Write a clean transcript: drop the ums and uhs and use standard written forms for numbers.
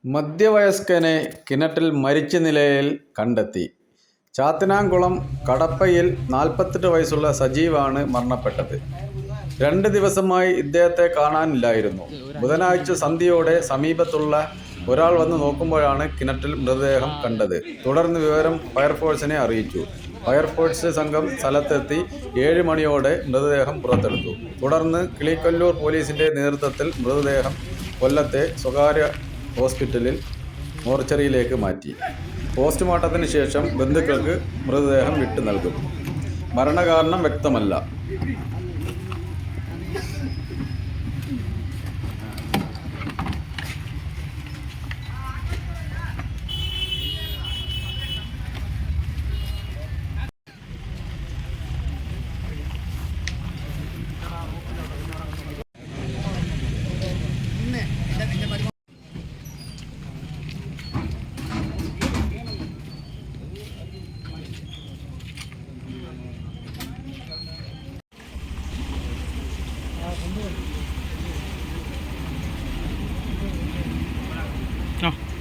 മധ്യവയസ്കനെ കിണറ്റിൽ മരിച്ച നിലയിൽ കണ്ടെത്തി. ചാത്തനാംകുളം കടപ്പയിൽ 48 വയസ്സുള്ള സജീവാണ് മരണപ്പെട്ടത്. 2 ദിവസമായി ഇദ്ദേഹത്തെ കാണാനില്ലായിരുന്നു. ബുധനാഴ്ച സന്ധ്യയോടെ സമീപത്തുള്ള ഒരാൾ വന്ന് നോക്കുമ്പോഴാണ് കിണറ്റിൽ മൃതദേഹം കണ്ടത്. തുടർന്ന് വിവരം ഫയർഫോഴ്സിനെ അറിയിച്ചു. ഫയർഫോഴ്സ് സംഘം സ്ഥലത്തെത്തി 7 മണിയോടെ മൃതദേഹം പുറത്തെടുത്തു. തുടർന്ന് കിളികൊല്ലൂർ പോലീസിന്റെ നേതൃത്വത്തിൽ മൃതദേഹം കൊല്ലത്തെ സ്വകാര്യ ഹോസ്പിറ്റലിൽ മോർച്ചറിയിലേക്ക് മാറ്റി. പോസ്റ്റ്മോർട്ടത്തിന് ശേഷം ബന്ധുക്കൾക്ക് മൃതദേഹം വിട്ടു നൽകും. മരണകാരണം വ്യക്തമല്ല. No.